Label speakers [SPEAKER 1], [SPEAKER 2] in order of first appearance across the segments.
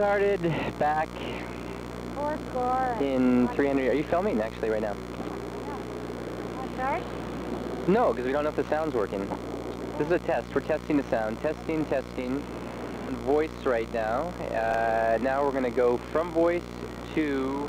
[SPEAKER 1] started back in 300. Are you filming actually right now?
[SPEAKER 2] Want to start?
[SPEAKER 1] No, because we don't know if the sound's working. This is a test. We're testing the sound. Testing. Voice right now. Now we're going to go from voice to...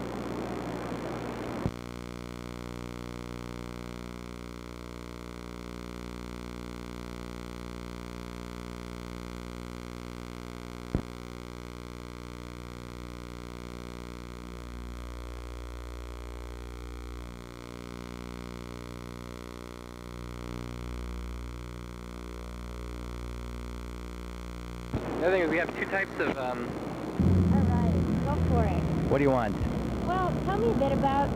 [SPEAKER 1] The other thing is we have two types of...
[SPEAKER 2] Alright, go for it.
[SPEAKER 1] What do you want?
[SPEAKER 2] Well, tell me a bit about,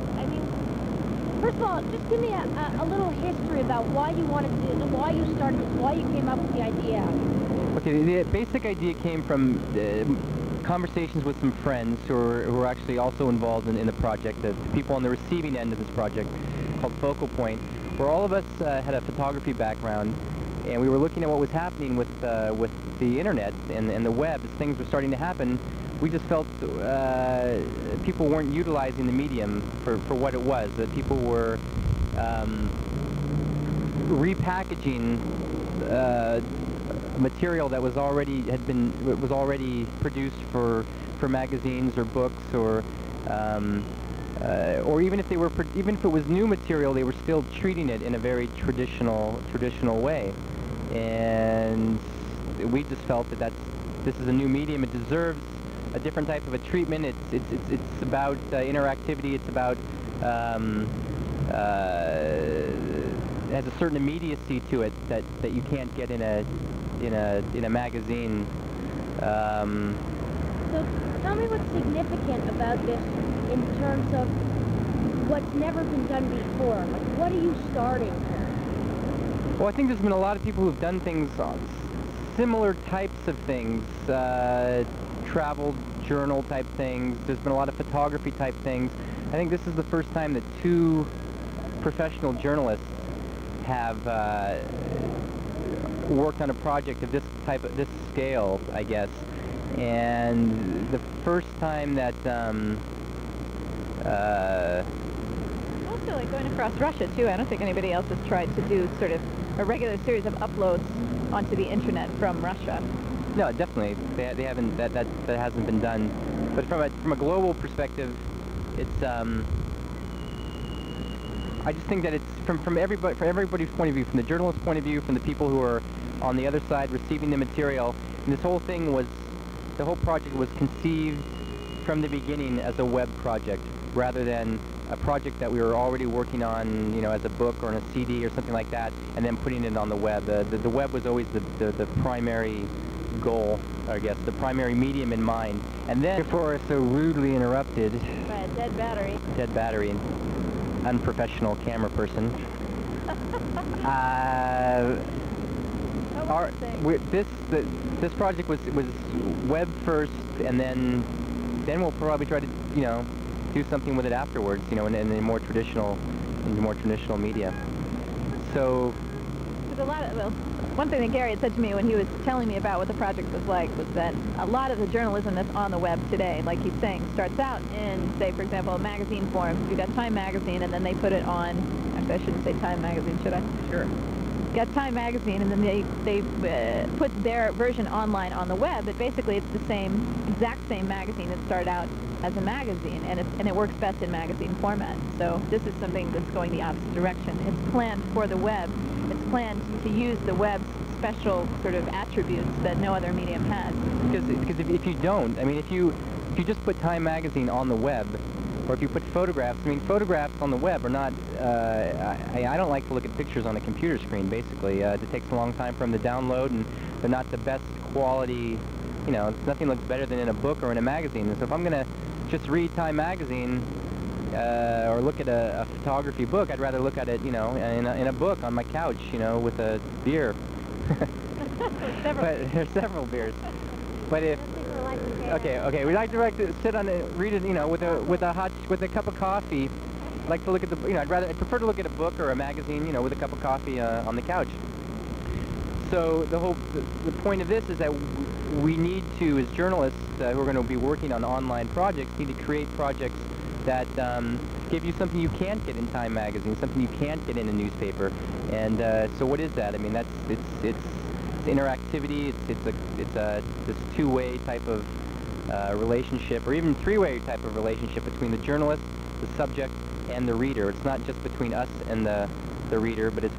[SPEAKER 2] first of all, just give me a little history about why you wanted to do this, why you started this, why you came up with the idea.
[SPEAKER 1] Okay, the basic idea came from conversations with some friends who are actually also involved in the project, the people on the receiving end of this project called Focal Point, where all of us had a photography background, and we were looking at what was happening with the internet and the web. As things were starting to happen, we just felt people weren't utilizing the medium for what it was, that people were repackaging material that was already produced for magazines or books, or even if it was new material, they were still treating it in a very traditional way. And we just felt that this is a new medium. It deserves a different type of a treatment. It's about interactivity. It's about it has a certain immediacy to it that you can't get in a magazine.
[SPEAKER 2] So tell me what's significant about this in terms of what's never been done before. Like, what are you starting here?
[SPEAKER 1] Well, I think there's been a lot of people who've done things, similar types of things, travel journal type things. There's been a lot of photography type things. I think this is the first time that two professional journalists have worked on a project of this scale, I guess. And the first time that
[SPEAKER 3] also, like, going across Russia too, I don't think anybody else has tried to do sort of a regular series of uploads onto the internet from Russia.
[SPEAKER 1] No, definitely, they haven't. That hasn't been done. But from a global perspective, it's I just think that it's from everybody's point of view, from the journalist's point of view, from the people who are on the other side receiving the material. And this whole project was conceived from the beginning as a web project, rather than a project that we were already working on, you know, as a book or on a CD or something like that, and then putting it on the web. The web was always the primary goal, I guess, the primary medium in mind. And then, before we're so rudely interrupted
[SPEAKER 2] by a dead battery,
[SPEAKER 1] unprofessional camera person. This project was web first, and then we'll probably try to, you know, do something with it afterwards, you know, in a more traditional media. So
[SPEAKER 3] there's a lot of, well, one thing that Gary had said to me when he was telling me about what the project was like was that a lot of the journalism that's on the web today, like he's saying, starts out in, say, for example, a magazine form. You've got Time Magazine, and then they put it on, actually I shouldn't say Time Magazine, should I?
[SPEAKER 1] Sure.
[SPEAKER 3] Got Time Magazine, and then they put their version online on the web, but basically it's the exact same magazine that started out as a magazine, and it works best in magazine format. So this is something that's going the opposite direction. It's planned for the web. It's planned to use the web's special sort of attributes that no other medium has.
[SPEAKER 1] Because if you don't, I mean, if you just put Time Magazine on the web, or if you put photographs, I mean, photographs on the web are not, I don't like to look at pictures on a computer screen, basically. It takes a long time for them to download, and they're not the best quality, you know, nothing looks better than in a book or in a magazine. So if I'm going to just read Time Magazine, or look at a photography book, I'd rather look at it, you know, in a book on my couch, you know, with a beer. But there's several beers. But if okay, we like to sit on it, read it, you know, with a cup of coffee. I like to look at the, you know, I prefer to look at a book or a magazine, you know, with a cup of coffee on the couch. So the point of this is that we need to, as journalists who are going to be working on online projects, need to create projects that give you something you can't get in Time magazine, something you can't get in a newspaper. And so what is that? I mean, it's interactivity. It's this two-way type of relationship, or even three-way type of relationship between the journalist, the subject, and the reader. It's not just between us and the reader, but it's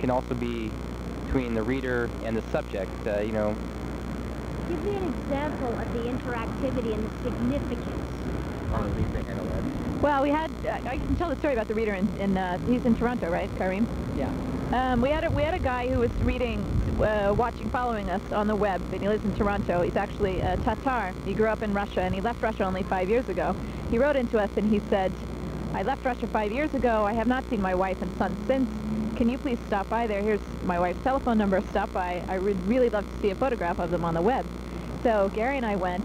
[SPEAKER 1] can also be between the reader and the subject. You know.
[SPEAKER 2] Give me an example of the interactivity and the significance.
[SPEAKER 3] Well, we had, I can tell the story about the reader he's in Toronto, right, Karim?
[SPEAKER 1] Yeah.
[SPEAKER 3] We had a guy who was reading, following us on the web, and he lives in Toronto. He's actually a Tatar. He grew up in Russia, and he left Russia only 5 years ago. He wrote into us, and he said, I left Russia 5 years ago. I have not seen my wife and son since. Can you please stop by there? Here's my wife's telephone number. Stop by. I would really love to see a photograph of them on the web. So Gary and I went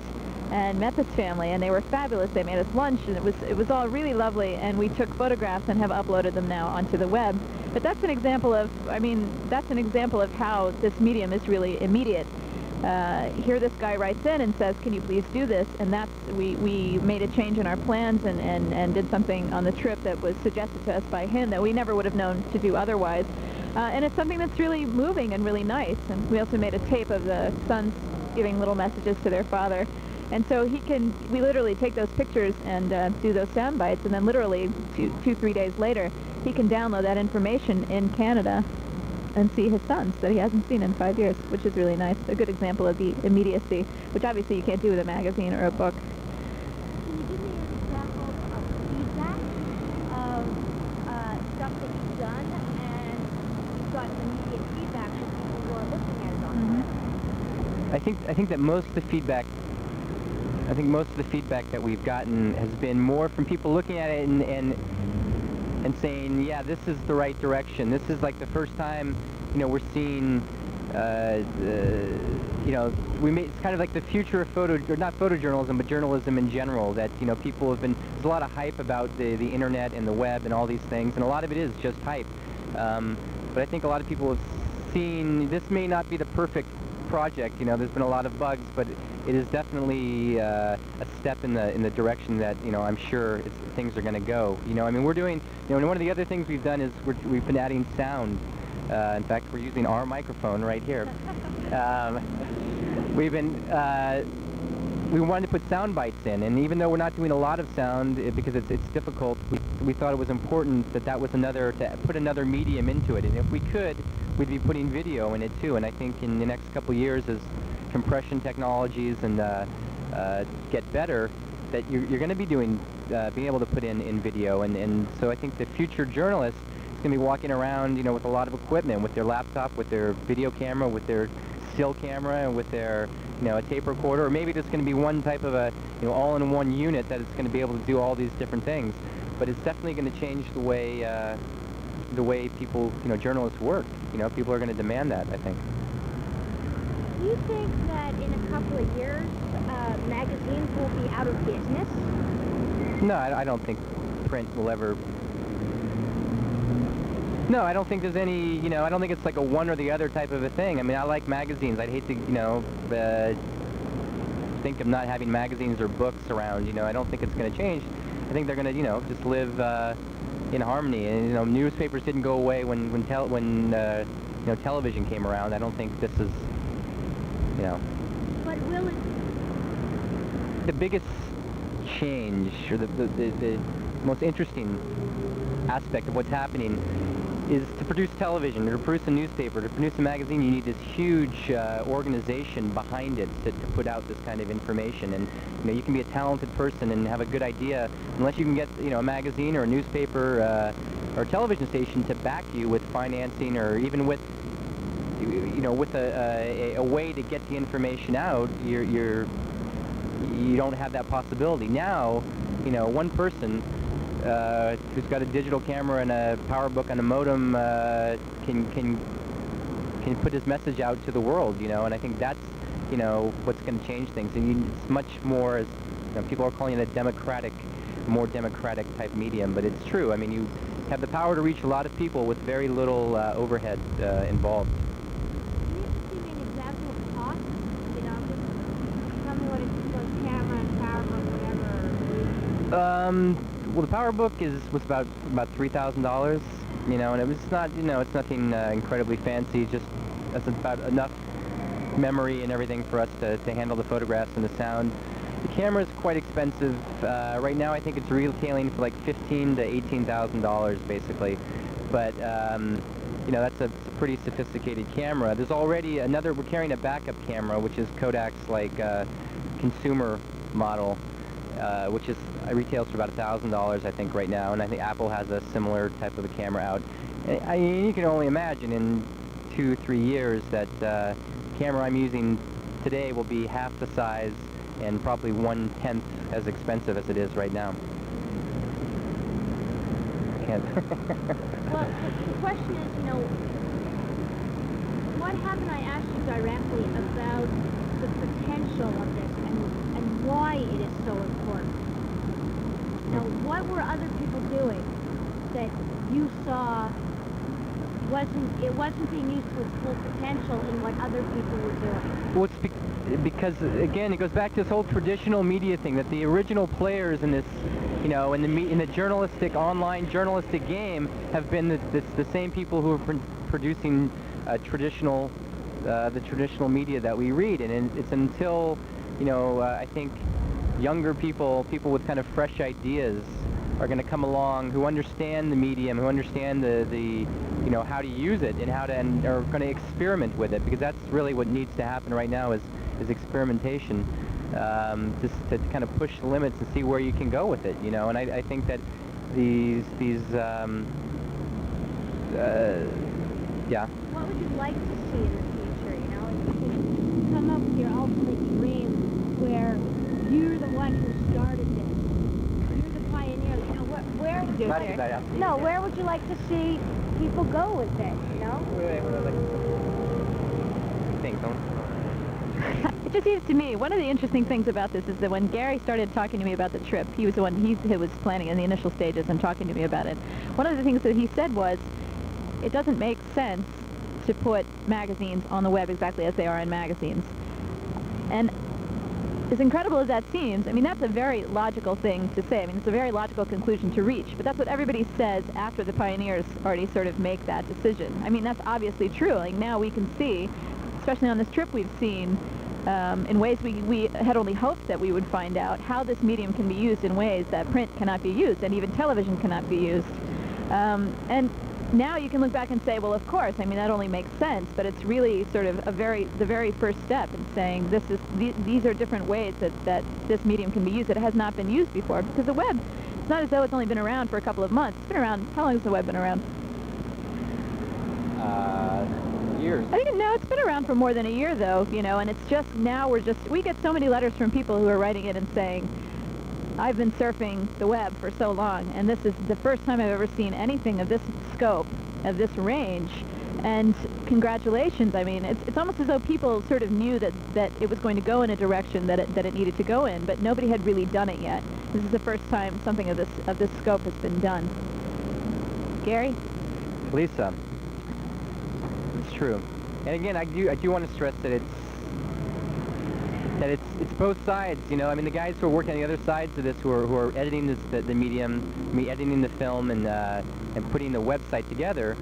[SPEAKER 3] and met this family, and they were fabulous. They made us lunch, and it was all really lovely, and we took photographs and have uploaded them now onto the web. But that's an example of, that's an example of how this medium is really immediate. Here this guy writes in and says, can you please do this? And we made a change in our plans and did something on the trip that was suggested to us by him that we never would have known to do otherwise. And it's something that's really moving and really nice. And we also made a tape of the sons giving little messages to their father. And so we literally take those pictures and do those sound bites, and then literally 2-3 days later, he can download that information in Canada and see his sons that he hasn't seen in 5 years, which is really nice. A good example of the immediacy, which obviously you can't do with a magazine or a book.
[SPEAKER 2] Can you give me an example of feedback of stuff that you've done and you've gotten immediate feedback from people who are looking at it on the web?
[SPEAKER 1] I think that most of the feedback that we've gotten has been more from people looking at it and saying, yeah, this is the right direction. This is like the first time, we're seeing, it's kind of like the future of not photojournalism, but journalism in general, that, people have been, there's a lot of hype about the internet and the web and all these things, and a lot of it is just hype. But I think a lot of people have seen, this may not be the perfect project, there's been a lot of bugs, but it is definitely a step in the direction that I'm sure things are going to go. We're doing, one of the other things we've done is we've been adding sound. In fact, we're using our microphone right here. We wanted to put sound bites in, and even though we're not doing a lot of sound because it's difficult, we thought it was important that was to put another medium into it, and if we could, we'd be putting video in it too. And I think in the next couple of years, as compression technologies and get better, that you're going to be being able to put in video, and so I think the future journalist is going to be walking around, with a lot of equipment, with their laptop, with their video camera, with their still camera, and with their a tape recorder, or maybe there's going to be one type of a all-in-one unit that is going to be able to do all these different things. But it's definitely going to change the way people, journalists work. People are going to demand that, I think.
[SPEAKER 2] Do you think that in a couple of years, magazines will be out of business?
[SPEAKER 1] No, I don't think print will ever... No, I don't think there's any, I don't think it's like a one or the other type of a thing. I mean, I like magazines. I'd hate to, think of not having magazines or books around, I don't think it's going to change. I think they're going to, just live in harmony. And, newspapers didn't go away when television came around. I don't think this is,
[SPEAKER 2] But will it...
[SPEAKER 1] The biggest change, or the most interesting aspect of what's happening is to produce television, to produce a newspaper, to produce a magazine. You need this huge organization behind it to put out this kind of information. And you can be a talented person and have a good idea, unless you can get a magazine or a newspaper or a television station to back you with financing, or even with with a way to get the information out. You don't have that possibility now. One person who's got a digital camera and a power book and a modem can put his message out to the world, and I think that's what's going to change things. And it's much more, as people are calling it, a more democratic type medium, but it's true. I mean, you have the power to reach a lot of people with very little overhead involved.
[SPEAKER 2] Can you give me an example of costs that
[SPEAKER 1] Well, the PowerBook was about $3,000, you know, and it was not, you know, it's nothing incredibly fancy. Just that's about enough memory and everything for us to handle the photographs and the sound. The camera is quite expensive. Right now, I think it's retailing for like $15,000 to $18,000, basically. But you know, that's a pretty sophisticated camera. There's already another. We're carrying a backup camera, which is Kodak's like consumer model, which is retails for about $1,000, I think, right now. And I think Apple has a similar type of a camera out. I mean, you can only imagine in 2-3 years that camera I'm using today will be half the size and probably 1/10 as expensive as it is right now. Can't.
[SPEAKER 2] Well, the question is, you know, what haven't I asked you directly about the potential of this and why it is so important? Now, what were other people doing that you saw it wasn't being used to its full potential in what other people were doing?
[SPEAKER 1] Well, it's because, again, it goes back to this whole traditional media thing, that the original players in this, you know, in the journalistic, online journalistic game have been the same people who are producing the traditional media that we read. And it's until, you know, I think younger people with kind of fresh ideas are going to come along who understand the medium, who understand the you know, how to use it and are going to experiment with it, because that's really what needs to happen right now is experimentation, just to kind of push the limits and see where you can go with it, you know. And I think that these yeah.
[SPEAKER 2] What would you like to see in the future, you know? If you could come up with your ultimate dream where you're the one who started this, you're the pioneer, you know, where would you where would you like to see people go with this, you know?
[SPEAKER 3] It just seems to me, one of the interesting things about this is that when Gary started talking to me about the trip, he was the one, he was planning in the initial stages and talking to me about it. One of the things that he said was, it doesn't make sense to put magazines on the web exactly as they are in magazines. And as incredible as that seems, I mean, that's a very logical thing to say. I mean, it's a very logical conclusion to reach, but that's what everybody says after the pioneers already sort of make that decision. I mean, that's obviously true. Like, now we can see, especially on this trip we've seen, in ways we had only hoped that we would find out, how this medium can be used in ways that print cannot be used, and even television cannot be used. And now you can look back and say, well, of course, I mean, that only makes sense, but it's really sort of the very first step in saying these are different ways that this medium can be used that has not been used before, because the web, it's not as though it's only been around for a couple of months. It's been around, how long has the web been around?
[SPEAKER 1] Years.
[SPEAKER 3] I think, no, it's been around for more than a year, though, you know, and it's just now we get so many letters from people who are writing in and saying, I've been surfing the web for so long, and this is the first time I've ever seen anything of this scope, of this range, and congratulations. I mean, it's almost as though people sort of knew that it was going to go in a direction that it needed to go in, but nobody had really done it yet. This is the first time something of this scope has been done. Gary?
[SPEAKER 1] Lisa, it's true. And again, I do want to stress that it's both sides, you know. I mean, the guys who are working on the other sides of this, who are editing the medium, editing the film, and putting the website together,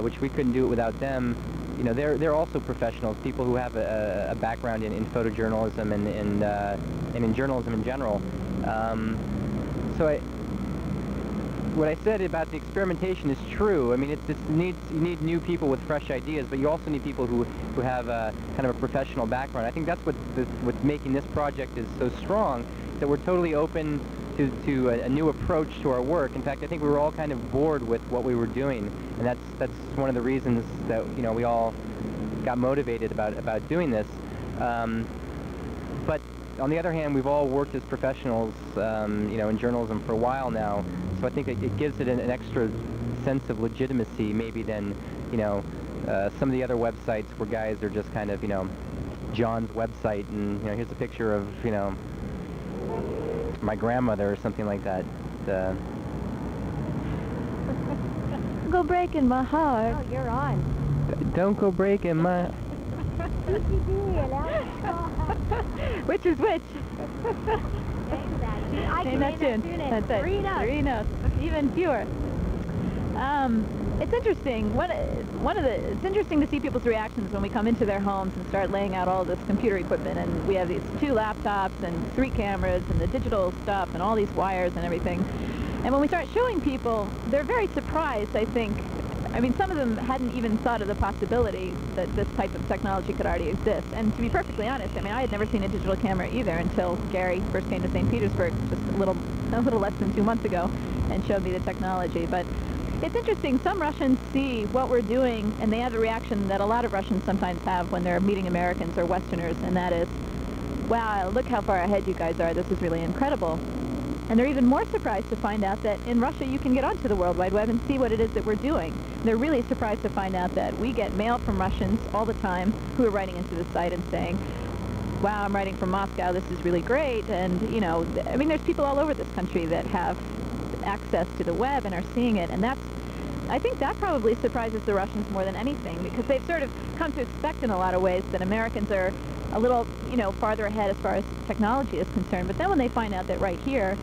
[SPEAKER 1] which we couldn't do it without them. You know, they're also professionals, people who have a background in photojournalism and in journalism in general. So what I said about the experimentation is true. I mean, you need new people with fresh ideas, but you also need people who have kind of a professional background. I think that's what's making this project is so strong, that we're totally open to a new approach to our work. In fact, I think we were all kind of bored with what we were doing, and that's one of the reasons that, you know, we all got motivated about doing this. But on the other hand, we've all worked as professionals, you know, in journalism for a while now. So I think it gives it an extra sense of legitimacy, maybe, than, you know, some of the other websites where guys are just kind of, you know, John's website, and, you know, here's a picture of, you know, my grandmother or something like that.
[SPEAKER 3] Go breaking my heart.
[SPEAKER 2] Oh, you're on.
[SPEAKER 1] Don't go breaking my...
[SPEAKER 3] Which is which?
[SPEAKER 2] Exactly. I can name that tune.
[SPEAKER 3] That's it.
[SPEAKER 2] 3 notes.
[SPEAKER 3] 3 notes. Even fewer. It's interesting. It's interesting to see people's reactions when we come into their homes and start laying out all this computer equipment, and we have these 2 laptops and 3 cameras and the digital stuff and all these wires and everything. And when we start showing people, they're very surprised, I think. I mean, some of them hadn't even thought of the possibility that this type of technology could already exist. And to be perfectly honest, I mean, I had never seen a digital camera either until Gary first came to St. Petersburg just a little less than 2 months ago and showed me the technology. But it's interesting. Some Russians see what we're doing, and they have a reaction that a lot of Russians sometimes have when they're meeting Americans or Westerners, and that is, wow, look how far ahead you guys are. This is really incredible. And they're even more surprised to find out that in Russia you can get onto the World Wide Web and see what it is that we're doing. They're really surprised to find out that we get mail from Russians all the time who are writing into the site and saying, wow, I'm writing from Moscow, this is really great. And, you know, I mean, there's people all over this country that have access to the web and are seeing it, and I think that probably surprises the Russians more than anything, because they've sort of come to expect in a lot of ways that Americans are a little, you know, farther ahead as far as technology is concerned. But then when they find out that right here,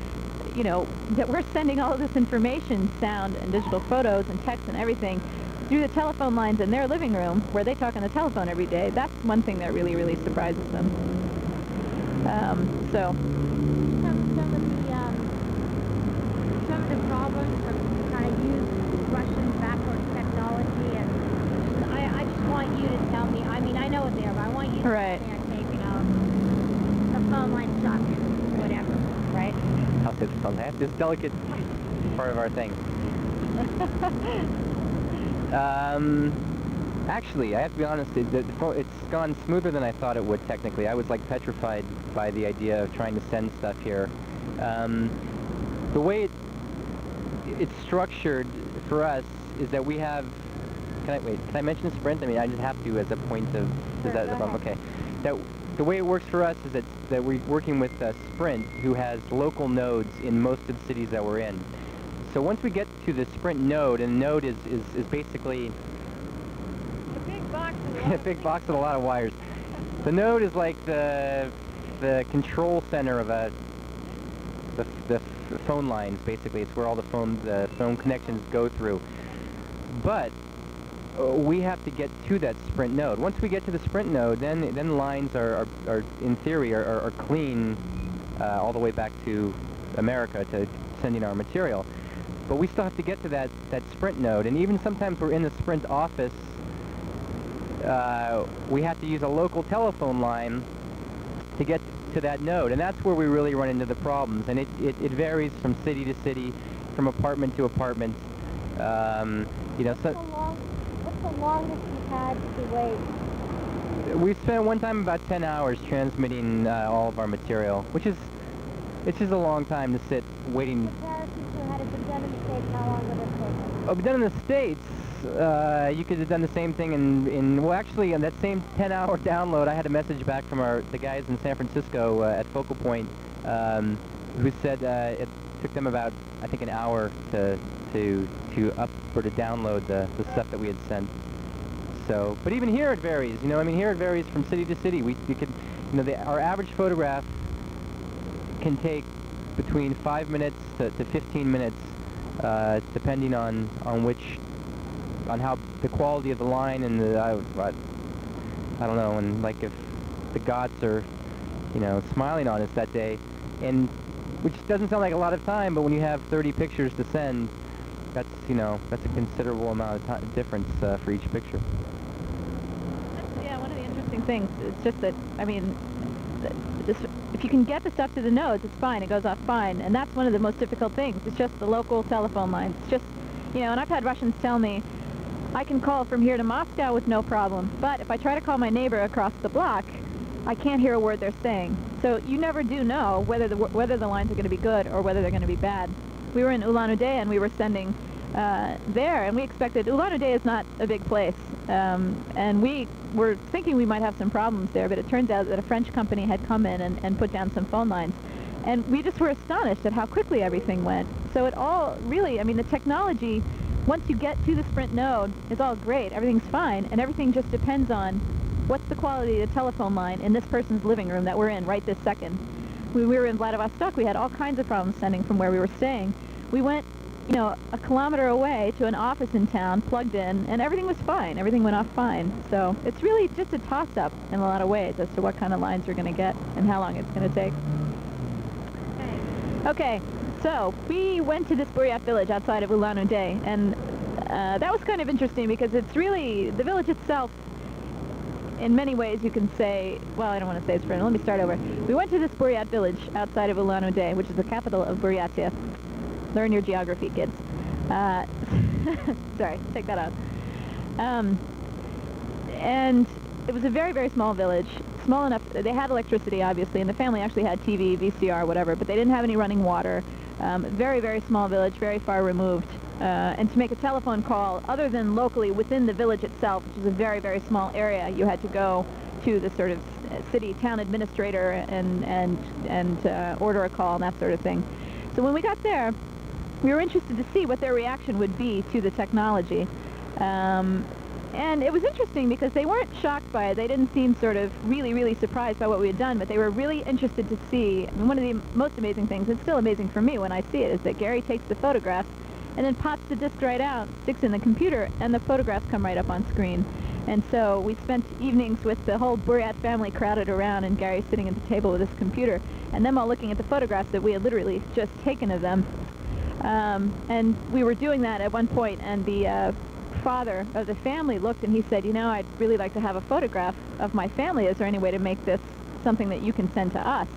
[SPEAKER 3] you know, that we're sending all of this information, sound and digital photos and text and everything through the telephone lines in their living room where they talk on the telephone every day, that's one thing that really, really surprises them.
[SPEAKER 2] Some of the problems from trying to use Russian backwards technology, and I just want you to tell me, I mean, I know what they are, but I want you to
[SPEAKER 3] Right.
[SPEAKER 2] say, you know, the phone line sucks, whatever, right?
[SPEAKER 1] I'll say this on that. This delicate part of our thing. Actually, I have to be honest, it's gone smoother than I thought it would, technically. I was like petrified by the idea of trying to send stuff here. The way it's structured for us is that we have, can I mention Sprint? I mean, I just have to as a point of,
[SPEAKER 2] Sure, go ahead.
[SPEAKER 1] okay. The way it works for us is that we're working with Sprint, who has local nodes in most of the cities that we're in. So once we get to the Sprint node, and the node is basically
[SPEAKER 2] A big box
[SPEAKER 1] a big box with a lot of wires. The node is like the control center of the phone lines, basically. It's where all the phone connections go through. But we have to get to that Sprint node. Once we get to the Sprint node, then the lines are in theory are clean all the way back to America to sending our material. But we still have to get to that Sprint node, and even sometimes we're in the Sprint office, we have to use a local telephone line to get to that node, and that's where we really run into the problems. And it varies from city to city, from apartment to apartment. You know, so
[SPEAKER 2] What's the longest you've had to wait?
[SPEAKER 1] we spent one time about 10 hours transmitting all of our material, which is a long time to sit waiting.
[SPEAKER 2] Comparison to had it been done in the States, how long would it take?
[SPEAKER 1] Oh, but done in the States, you could have done the same thing well, actually, on that same 10-hour download, I had a message back from the guys in San Francisco at Focal Point, who said it took them about, I think, an hour to download the stuff that we had sent. So, but even here it varies. You know, I mean, here it varies from city to city. We could, you know, our average photograph can take between 5 minutes to 15 minutes, depending on how the quality of the line and I don't know, and like if the gods are, you know, smiling on us that day, and which doesn't sound like a lot of time, but when you have 30 pictures to send, that's a considerable amount of difference for each picture.
[SPEAKER 3] Yeah, one of the interesting things, it's just that, I mean, if you can get the stuff to the nodes, it's fine, it goes off fine, and that's one of the most difficult things. It's just the local telephone lines. It's just, you know, and I've had Russians tell me, I can call from here to Moscow with no problem, but if I try to call my neighbor across the block, I can't hear a word they're saying. So you never do know whether the lines are going to be good or whether they're going to be bad. We were in Ulan-Ude and we were sending there, and we expected, Ulan-Ude is not a big place, and we were thinking we might have some problems there, but it turns out that a French company had come in and put down some phone lines. And we just were astonished at how quickly everything went. So it all really, I mean, the technology, once you get to the Sprint node, is all great, everything's fine, and everything just depends on what's the quality of the telephone line in this person's living room that we're in right this second. when we were in Vladivostok, we had all kinds of problems sending from where we were staying. We went, you know, a kilometer away to an office in town, plugged in, and everything was fine. Everything went off fine. So it's really just a toss-up in a lot of ways as to what kind of lines you're going to get and how long it's going to take. Okay, so we went to this Buryat village outside of Ulan-Ude, and that was kind of interesting because it's really, the village itself, in many ways you can say, well, I don't want to say it's friendly. Let me start over. We went to this Buryat village outside of Ulan-Ude, which is the capital of Buryatia. Learn your geography, kids. Sorry, take that out. And it was a very, very small village. Small enough, they had electricity, obviously, and the family actually had TV, VCR, whatever, but they didn't have any running water. Very, very small village, very far removed. And to make a telephone call, other than locally within the village itself, which is a very, very small area, you had to go to the sort of city town administrator and order a call and that sort of thing. So when we got there, we were interested to see what their reaction would be to the technology. And it was interesting because they weren't shocked by it. They didn't seem sort of really, really surprised by what we had done, but they were really interested to see. I mean, one of the most amazing things, it's still amazing for me when I see it, is that Gary takes the photograph and then pops the disc right out, sticks in the computer, and the photographs come right up on screen. And so we spent evenings with the whole Buryat family crowded around, and Gary sitting at the table with his computer, and them all looking at the photographs that we had literally just taken of them. And we were doing that at one point, and the father of the family looked and he said, you know, I'd really like to have a photograph of my family. Is there any way to make this something that you can send to us?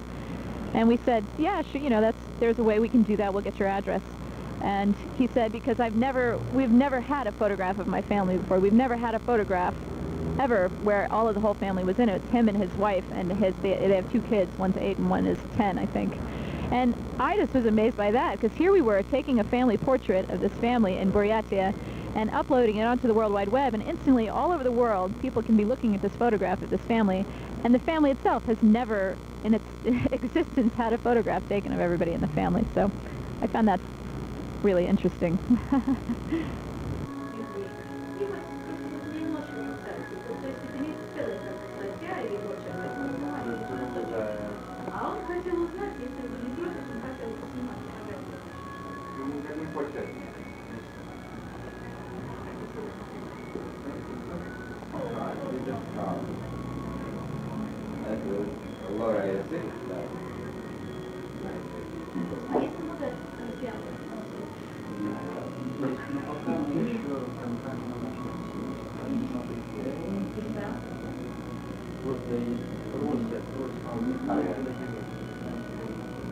[SPEAKER 3] And we said, yeah, sure, you know, there's a way we can do that. We'll get your address. And he said, because we've never had a photograph of my family before. We've never had a photograph ever where all of the whole family was in it. It's him and his wife, and they have 2 kids. One's 8 and one is 10, I think. And I just was amazed by that, because here we were taking a family portrait of this family in Buryatia and uploading it onto the World Wide Web, and instantly all over the world people can be looking at this photograph of this family, and the family itself has never in its existence had a photograph taken of everybody in the family. So I found that really interesting.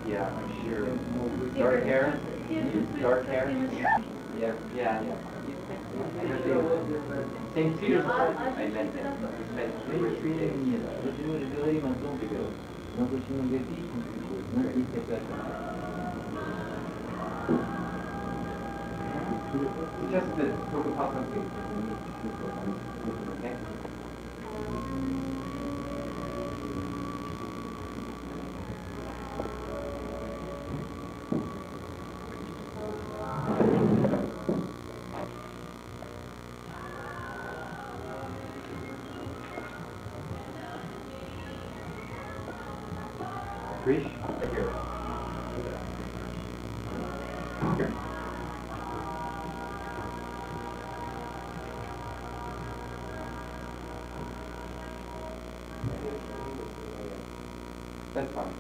[SPEAKER 1] Yeah, I'm sure. Dark hair? Dark hair? Yeah, yeah, yeah. St. Petersburg, I met him. Just the okay? Trish? Here. Here. That's fine.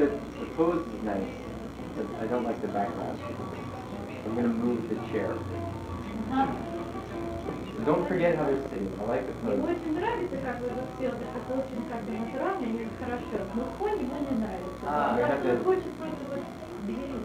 [SPEAKER 1] The pose is nice, but I don't like the background. I'm going to move the chair. So don't forget how they're sitting. I like the pose.
[SPEAKER 2] Мне очень нравится, как вы тут сделали, это очень как-то натурально и хорошо. Но в фоне мне не нравится. Я очень просто вот двери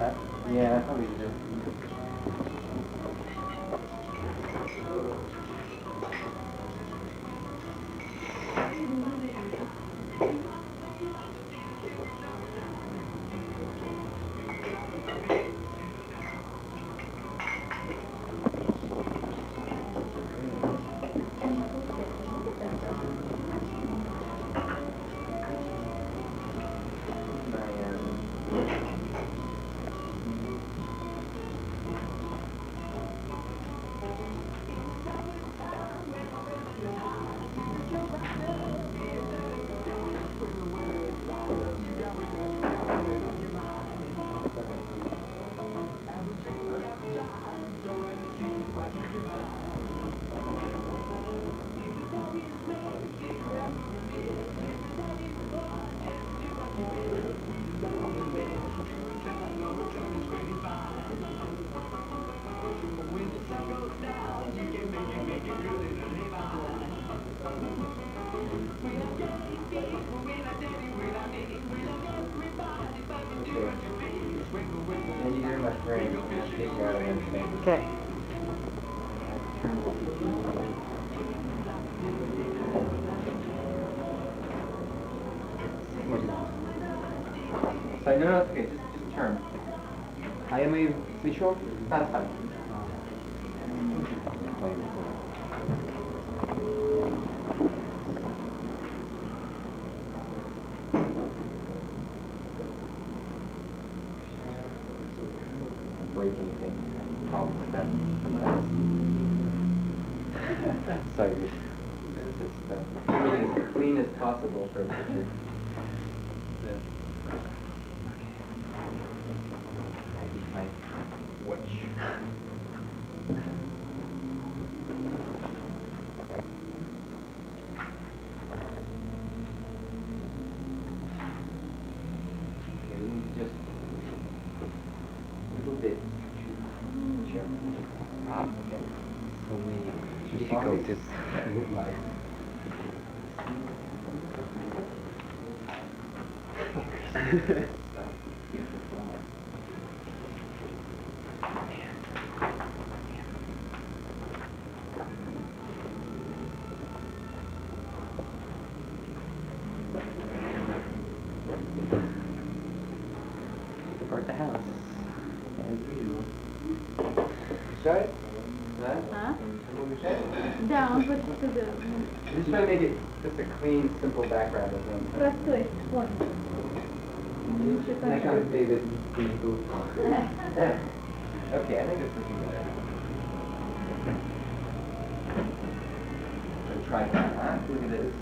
[SPEAKER 1] Yeah, I probably do. Thank you very much, Frank.
[SPEAKER 3] Okay.
[SPEAKER 1] So, no, it's okay, just turn. I am a switch off? That's fine. Break anything. Problems with that. Sorry. Just as clean as possible for a picture. My watch. Just a little bit. Sure. Okay. So many difficulties with life. Support the house. As usual. Sorry?
[SPEAKER 3] Huh?
[SPEAKER 2] Да, он хочет сюда.
[SPEAKER 1] Just try to make it just a clean, simple background, I think.
[SPEAKER 2] Простой, вот.
[SPEAKER 1] I kind of say that okay, I think it's looking better. Let's try that, huh? Look at this.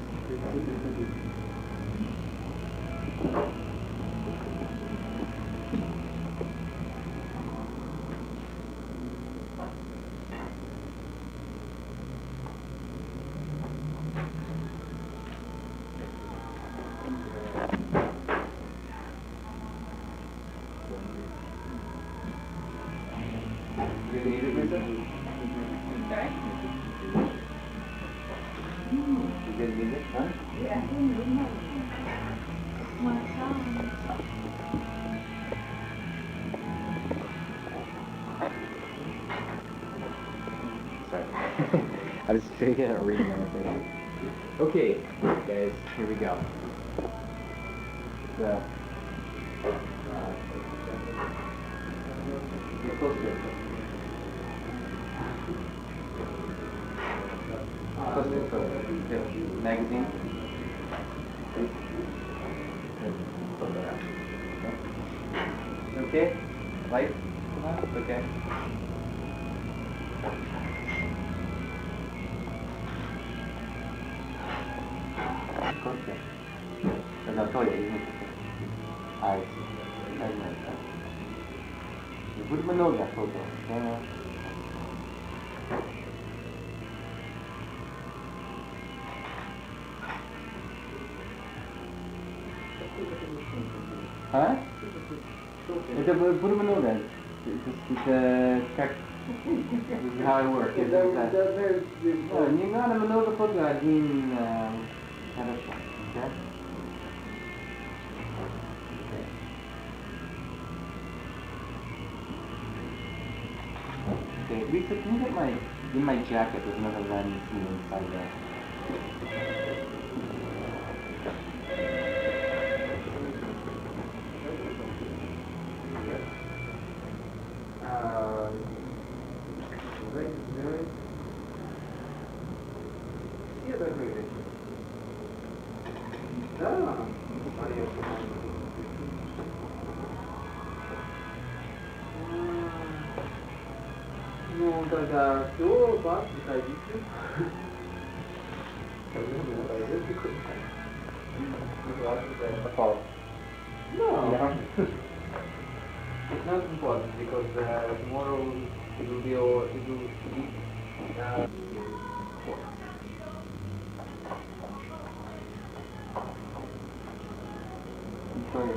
[SPEAKER 1] You need it, Lisa?
[SPEAKER 2] Sorry?
[SPEAKER 1] You didn't need it, huh?
[SPEAKER 2] Yeah.
[SPEAKER 1] Sorry. I was thinking of reading everything. Okay, guys, here we go. So, get close to it. Close to it, close to it. Magazine. Okay? Light? Okay. Okay. Тогда тоже извините. Будет много фото. А? Это будет много. Это как how it works. Не надо много фото, один хорошо. Okay? Lisa, can you get in my jacket, there's another lens inside there.
[SPEAKER 4] Ну, тогда все, вас, приходите. No, it's not important because tomorrow it will be all, it will be,
[SPEAKER 1] Sorry.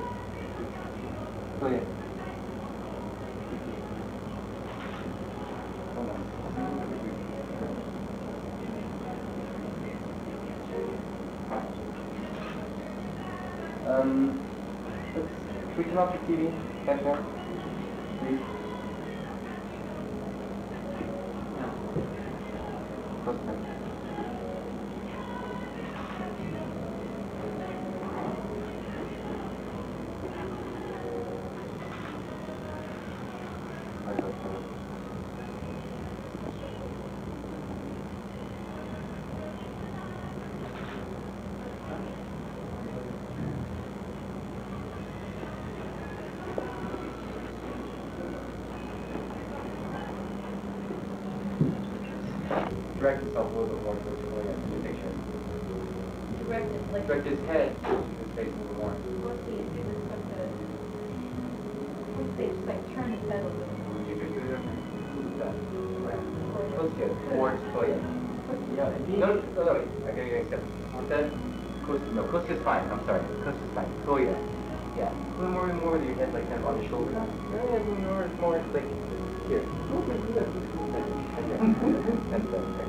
[SPEAKER 1] Can we turn off the TV back there, please? Close it. Direct yourself a little bit more towards the picture. Direct his head towards his face a little more.
[SPEAKER 3] Let's see, do this with the... Let's see, just like turn his head a little.
[SPEAKER 1] Close good. Towards Toya. No, wait. I gotta get a step. What's that? Close is fine. I'm sorry. Close is fine. Toya. Yeah. A little more with your head like kind of on the shoulder. Yeah, more like here. That's okay.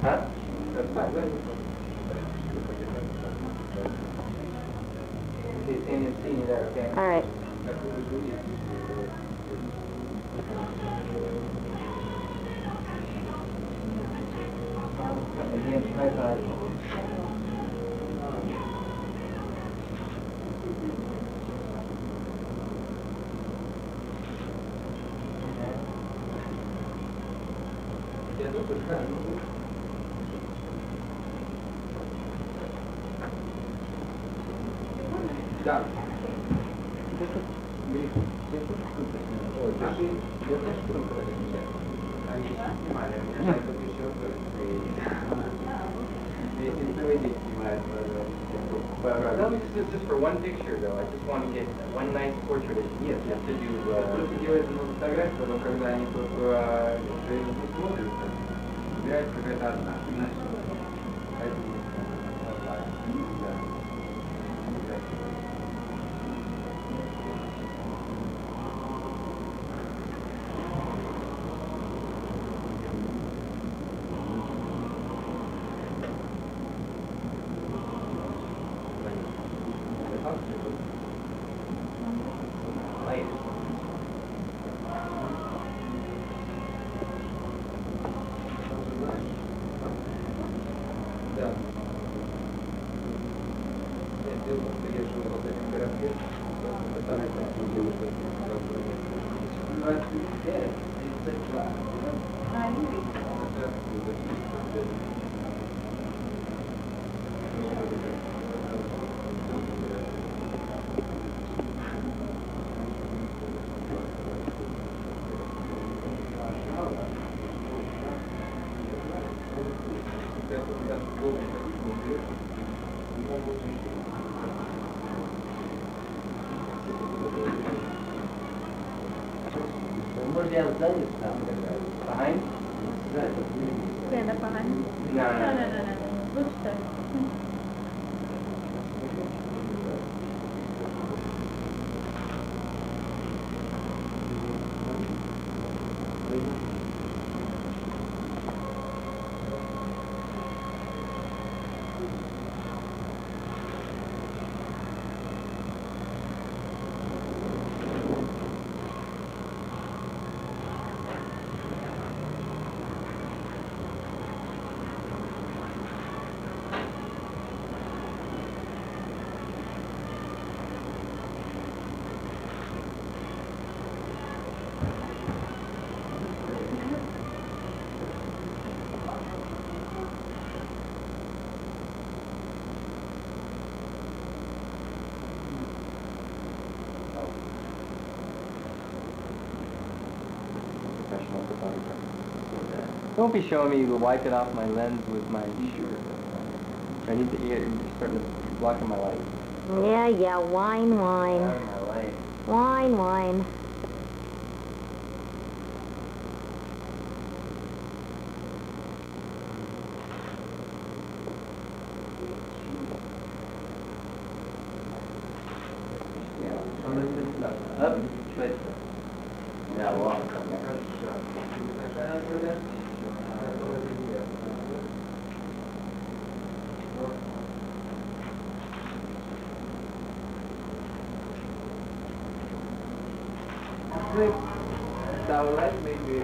[SPEAKER 1] Huh? That's fine. See you there, okay?
[SPEAKER 2] All right.
[SPEAKER 1] Again, try that. Done. No, it's just for one picture though. I just want to get one nice portrait. Yes, you have to do. Просто делать одну фотографию, но когда они только смотрят, собирается какая-то одна. Behind?
[SPEAKER 3] Stand up behind?
[SPEAKER 1] No.
[SPEAKER 3] No. Switch to.
[SPEAKER 1] Don't be showing me wiping off my lens with my shirt. I need to eat. You're starting to blocking my light.
[SPEAKER 2] Yeah, wine.
[SPEAKER 1] My light.
[SPEAKER 2] Wine.
[SPEAKER 1] Up, but yeah, well. Downlight maybe.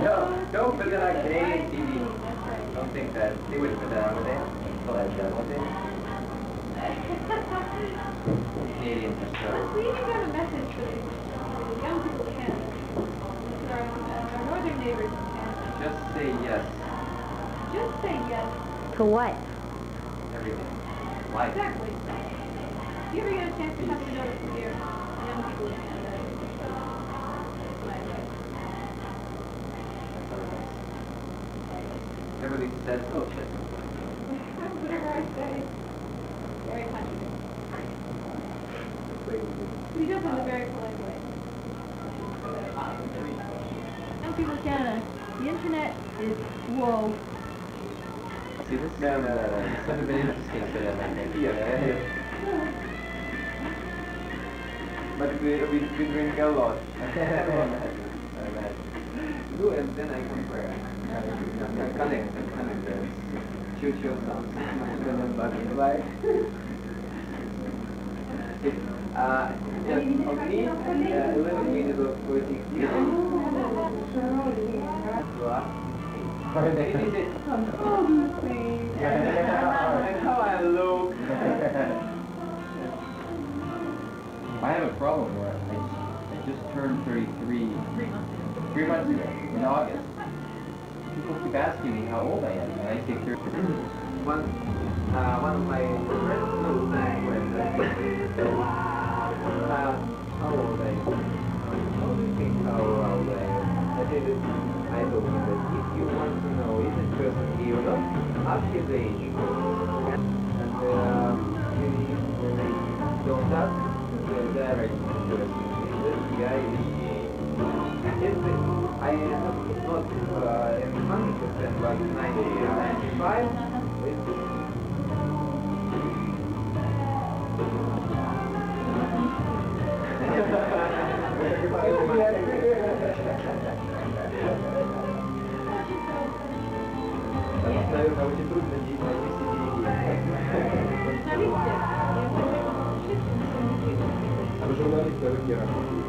[SPEAKER 1] No, don't put it on Canadian TV. Don't think that. They wouldn't put that on, would they? Well, that's done, would they? Canadians are so.
[SPEAKER 3] We even got a message for the young people in Canada. Our northern neighbors in Canada.
[SPEAKER 1] Just say yes.
[SPEAKER 3] Just say yes.
[SPEAKER 2] To what?
[SPEAKER 1] Everything. Life.
[SPEAKER 3] Exactly. If you ever get a chance to come to notice with your young people in Canada,
[SPEAKER 1] Everybody says, oh shit.
[SPEAKER 3] whatever I say, very contradictory. He does it in a very polite way. Young people in Canada, the internet is whoa.
[SPEAKER 1] See this? No. This would have been interesting for them, I think. Yeah. But we drink a lot. Do and then I compare. Connect the choo-choo sounds. And then butterfly. Just on me, 11 minutes of poetic and how I look. I have a problem where I just turned 33 3 months ago, in August. People keep asking me how old I am, and I say 30. One of my friends knows that when how old I am. How do you think how old I am? I told him that if you want to know is this person here or not, ask his age. And when they don't ask, they're right person. This guy is I am not 100% like 90, 95. Наверное, очень трудно найти себе А вы журналисты, вы где работаете?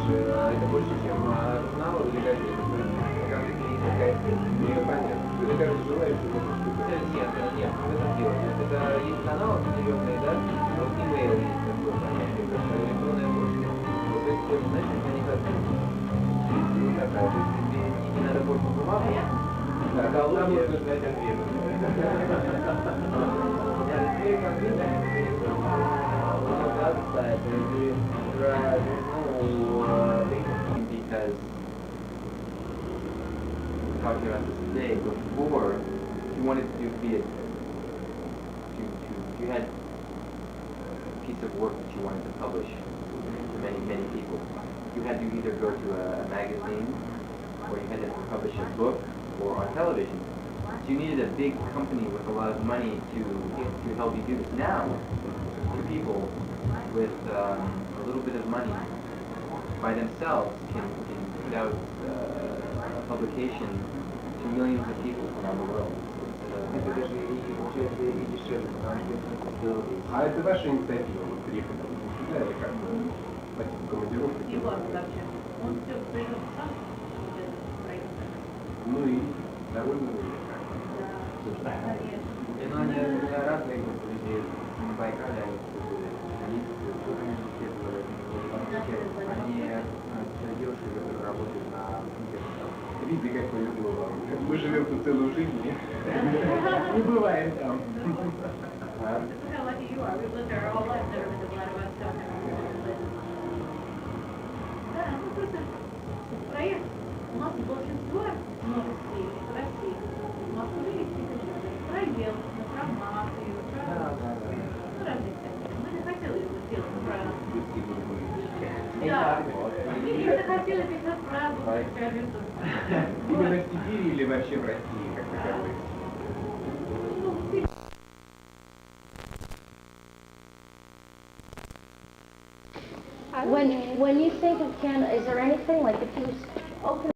[SPEAKER 1] Это больше, чем журнал или газета. Когда есть какая-то понятно. Ты, кажется, желаешь, что это штука? Нет, в этом дело. Это есть канал определенный, да? Вот имейл есть такое понятие, электронная почта. Вот это, знаешь, это не как такая. То есть тебе не надо больше бумагу, а там нужно ждать ответа. Теперь как видно, because we're talking about this today, before, if you wanted to be if you had a piece of work that you wanted to publish to many people, you had to either go to a magazine, or you had to publish a book, or on television. So you needed a big company with a lot of money to help you do this. Now, people with a little bit of money by themselves can put out a publication to millions of people around the world.
[SPEAKER 4] Это даже и получается и дешевле, потому что это сделали. А это ваша инициатива, вот приехать сюда или как-то по типу командировки?
[SPEAKER 3] Его задача. Он все произвел сам.
[SPEAKER 4] Ну и довольно
[SPEAKER 3] Да, конечно.
[SPEAKER 4] Мы живем тут целую жизнь, нет? Не бываем там.
[SPEAKER 5] Look how lucky you are. We've lived our whole life, never been to Vladivostok. Да, ну просто проект. У нас большинство новостей в России. В Москве есть про ел, про мафию, ну, разные всякие. Мы не хотели его сделать про... Да. Мы не захотели писать правду про специалистов.
[SPEAKER 4] Именно в Сибири или вообще в России, как таковой?
[SPEAKER 2] When you think of Canada, is there anything like if you open